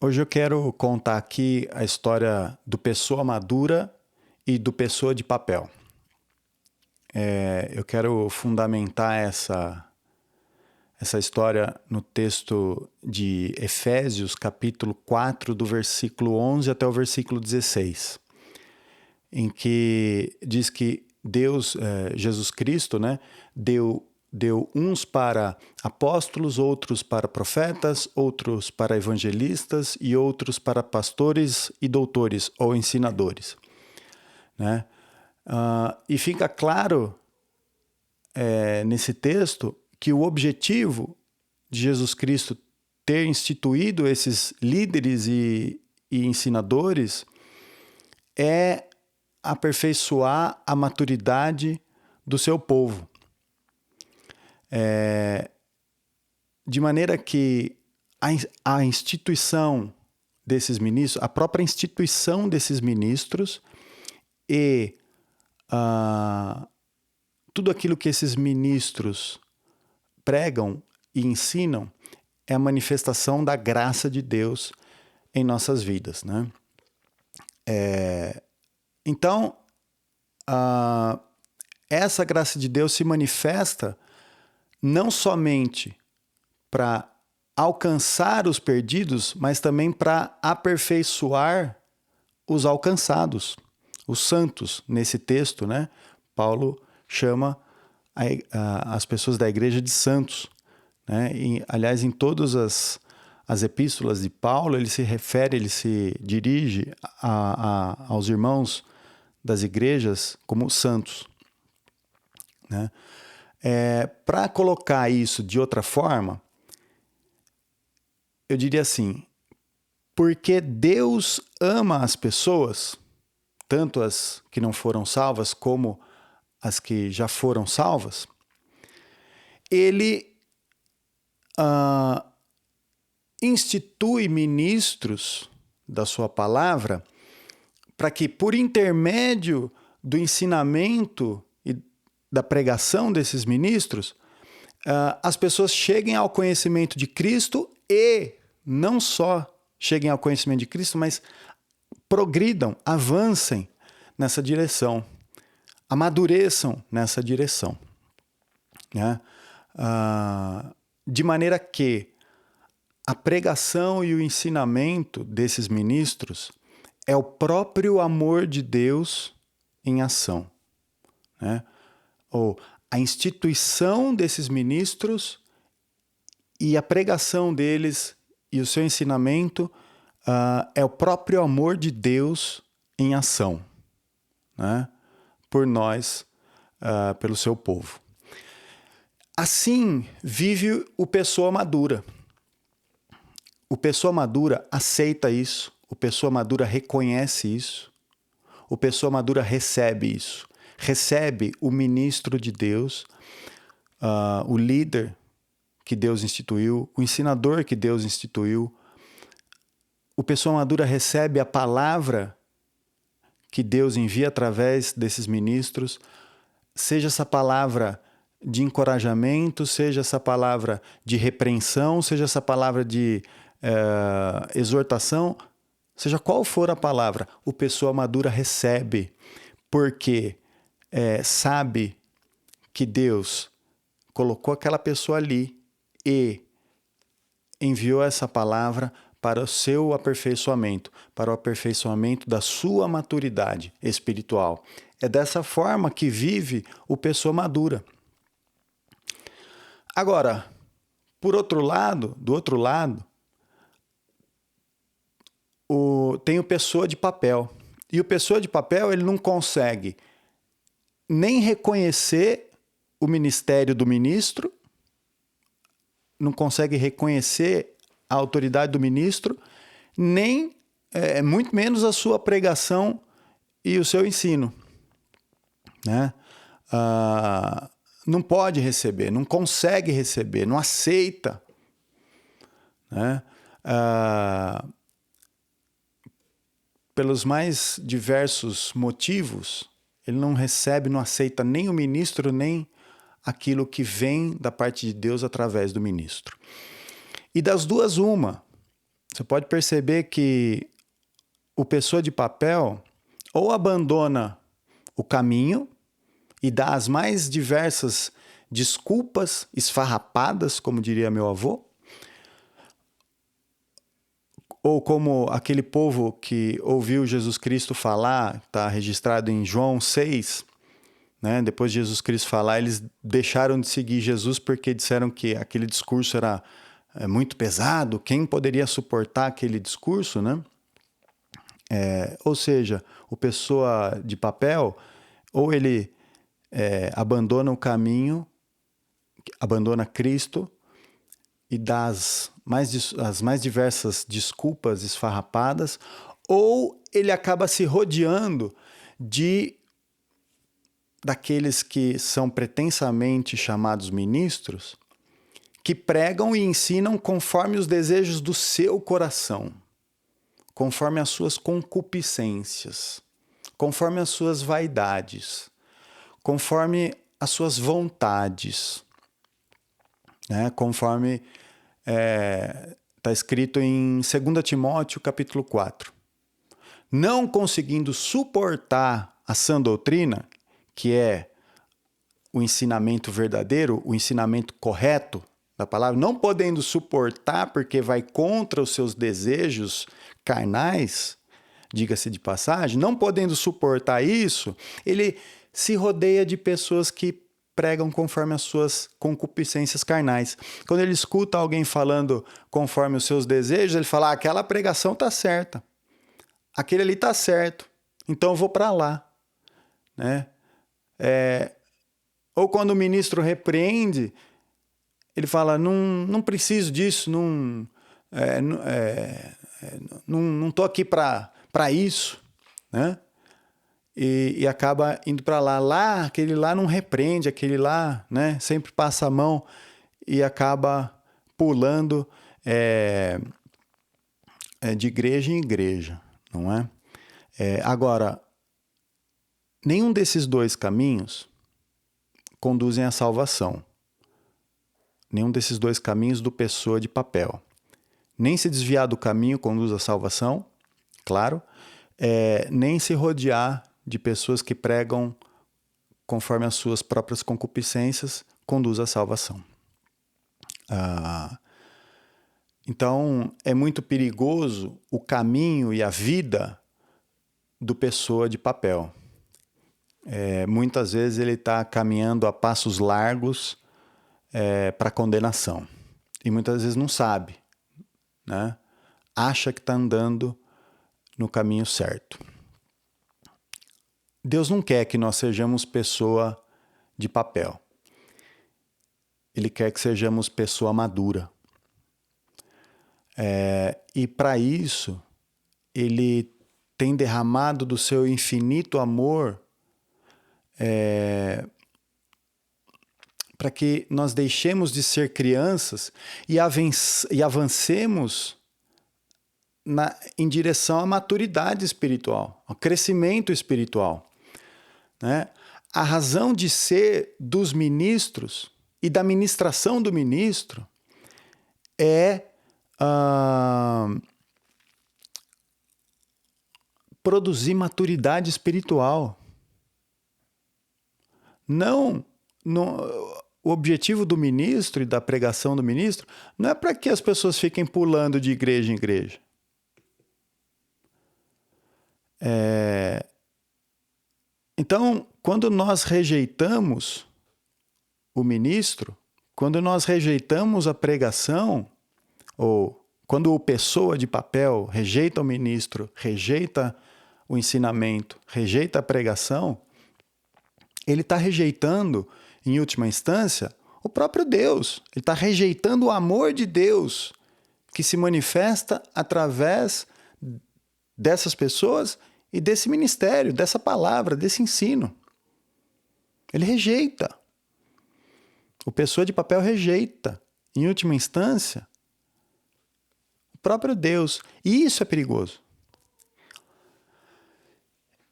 Hoje eu quero contar aqui a história do Pessoa Madura e do Pessoa de Papel. Eu quero fundamentar essa história no texto de Efésios, capítulo 4, do versículo 11 até o versículo 16, em que diz que Deus, Jesus Cristo, né, deu uns para apóstolos, outros para profetas, outros para evangelistas e outros para pastores e doutores ou ensinadores, né? E fica claro nesse texto que o objetivo de Jesus Cristo ter instituído esses líderes e ensinadores é aperfeiçoar a maturidade do seu povo. De maneira que a instituição desses ministros, a própria instituição desses ministros e tudo aquilo que esses ministros pregam e ensinam é a manifestação da graça de Deus em nossas vidas, né? Então, essa graça de Deus se manifesta não somente para alcançar os perdidos, mas também para aperfeiçoar os alcançados, os santos. Nesse texto, né, Paulo chama as pessoas da igreja de santos, né? E, aliás, em todas as epístolas de Paulo, ele se dirige aos irmãos das igrejas como santos, né? Para colocar isso de outra forma, eu diria assim: porque Deus ama as pessoas, tanto as que não foram salvas como as que já foram salvas, ele institui ministros da sua palavra para que, por intermédio do ensinamento e da pregação desses ministros, as pessoas cheguem ao conhecimento de Cristo e não só cheguem ao conhecimento de Cristo, mas progridam, avancem nessa direção, amadureçam nessa direção, né? De maneira que a pregação e o ensinamento desses ministros é o próprio amor de Deus em ação, né? Ou a instituição desses ministros e a pregação deles e o seu ensinamento é o próprio amor de Deus em ação, né? Por nós, pelo seu povo. Assim vive o pessoa madura. O pessoa madura aceita isso, o pessoa madura reconhece isso, o pessoa madura recebe isso. Recebe o ministro de Deus, o líder que Deus instituiu, o ensinador que Deus instituiu. O pessoa madura recebe a palavra que Deus envia através desses ministros, seja essa palavra de encorajamento, seja essa palavra de repreensão, seja essa palavra de exortação, seja qual for a palavra, o pessoa madura recebe, porque sabe que Deus colocou aquela pessoa ali e enviou essa palavra para o seu aperfeiçoamento, para o aperfeiçoamento da sua maturidade espiritual. É dessa forma que vive o pessoa madura. Agora, do outro lado, tem o pessoa de papel. E o pessoa de papel, ele não consegue nem reconhecer o ministério do ministro, não consegue reconhecer a autoridade do ministro, nem muito menos a sua pregação e o seu ensino, né? Não pode receber, não consegue receber, não aceita, né? Pelos mais diversos motivos, ele não recebe, não aceita nem o ministro, nem aquilo que vem da parte de Deus através do ministro. E das duas, uma. Você pode perceber que o pessoa de papel ou abandona o caminho e dá as mais diversas desculpas esfarrapadas, como diria meu avô, ou como aquele povo que ouviu Jesus Cristo falar, está registrado em João 6, né? Depois de Jesus Cristo falar, eles deixaram de seguir Jesus porque disseram que aquele discurso era muito pesado, quem poderia suportar aquele discurso, né? Ou seja, o pessoa de papel, ou ele abandona o caminho, abandona Cristo e dá as mais diversas desculpas esfarrapadas, ou ele acaba se rodeando daqueles que são pretensamente chamados ministros, que pregam e ensinam conforme os desejos do seu coração, conforme as suas concupiscências, conforme as suas vaidades, conforme as suas vontades, né? Conforme está escrito em 2 Timóteo capítulo 4. Não conseguindo suportar a sã doutrina, que é o ensinamento verdadeiro, o ensinamento correto da palavra, não podendo suportar porque vai contra os seus desejos carnais, diga-se de passagem, não podendo suportar isso, ele se rodeia de pessoas que pregam conforme as suas concupiscências carnais. Quando ele escuta alguém falando conforme os seus desejos, ele fala, aquela pregação está certa, aquele ali está certo, então eu vou para lá, né? Ou quando o ministro repreende, ele fala, não preciso disso, não estou aqui para isso, né? E acaba indo para lá. Aquele lá não repreende, aquele lá, né, sempre passa a mão e acaba pulando de igreja em igreja, não é? Agora, nenhum desses dois caminhos conduzem à salvação. Nenhum desses dois caminhos do pessoa de papel. Nem se desviar do caminho conduz à salvação, claro, nem se rodear de pessoas que pregam conforme as suas próprias concupiscências conduz à salvação. Então, é muito perigoso o caminho e a vida do pessoa de papel. Muitas vezes ele está caminhando a passos largos para condenação. E muitas vezes não sabe, né? Acha que está andando no caminho certo. Deus não quer que nós sejamos pessoa de papel. Ele quer que sejamos pessoa madura. E para isso, ele tem derramado do seu infinito amor para que nós deixemos de ser crianças e avancemos em direção à maturidade espiritual, ao crescimento espiritual, né? A razão de ser dos ministros e da ministração do ministro é produzir maturidade espiritual. O objetivo do ministro e da pregação do ministro não é para que as pessoas fiquem pulando de igreja em igreja. Então, quando nós rejeitamos o ministro, quando nós rejeitamos a pregação, ou quando o pessoa de papel rejeita o ministro, rejeita o ensinamento, rejeita a pregação, ele está rejeitando, em última instância, o próprio Deus. Ele está rejeitando o amor de Deus que se manifesta através dessas pessoas e desse ministério, dessa palavra, desse ensino. Ele rejeita. O pessoa de papel rejeita, em última instância, o próprio Deus. E isso é perigoso.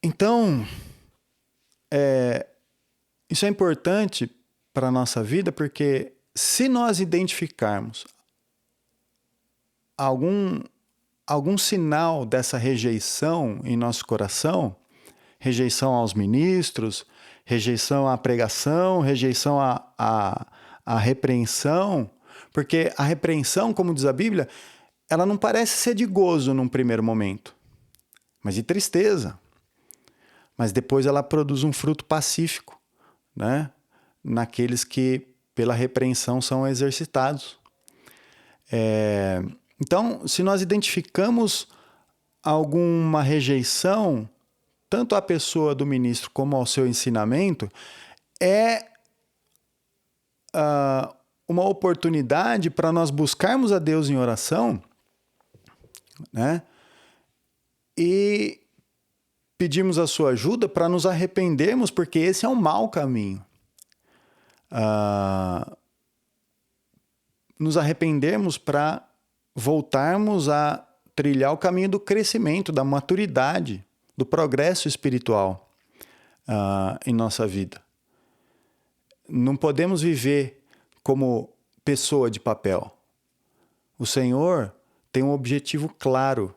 Então, isso é importante para a nossa vida, porque se nós identificarmos algum sinal dessa rejeição em nosso coração, rejeição aos ministros, rejeição à pregação, rejeição à repreensão, porque a repreensão, como diz a Bíblia, ela não parece ser de gozo num primeiro momento, mas de tristeza. Mas depois ela produz um fruto pacífico, né? Naqueles que pela repreensão são exercitados. Então, se nós identificamos alguma rejeição, tanto à pessoa do ministro como ao seu ensinamento, é uma oportunidade para nós buscarmos a Deus em oração, né? E pedirmos a sua ajuda para nos arrependermos, porque esse é um mau caminho. Nos arrependermos para voltarmos a trilhar o caminho do crescimento, da maturidade, do progresso espiritual em nossa vida. Não podemos viver como pessoa de papel. O Senhor tem um objetivo claro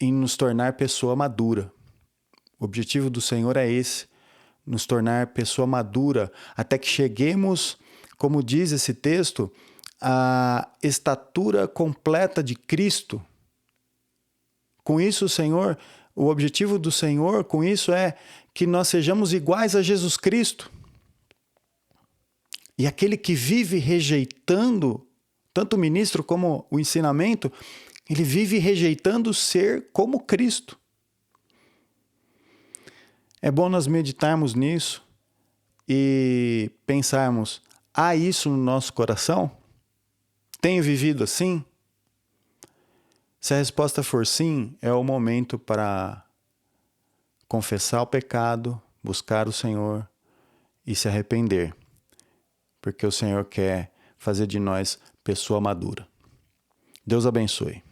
em nos tornar pessoa madura. O objetivo do Senhor é esse, nos tornar pessoa madura, até que cheguemos, como diz esse texto, à estatura completa de Cristo. Com isso, o objetivo do Senhor, com isso é que nós sejamos iguais a Jesus Cristo. E aquele que vive rejeitando, tanto o ministro como o ensinamento, ele vive rejeitando ser como Cristo. É bom nós meditarmos nisso e pensarmos, há isso no nosso coração? Tenho vivido assim? Se a resposta for sim, é o momento para confessar o pecado, buscar o Senhor e se arrepender, porque o Senhor quer fazer de nós pessoa madura. Deus abençoe.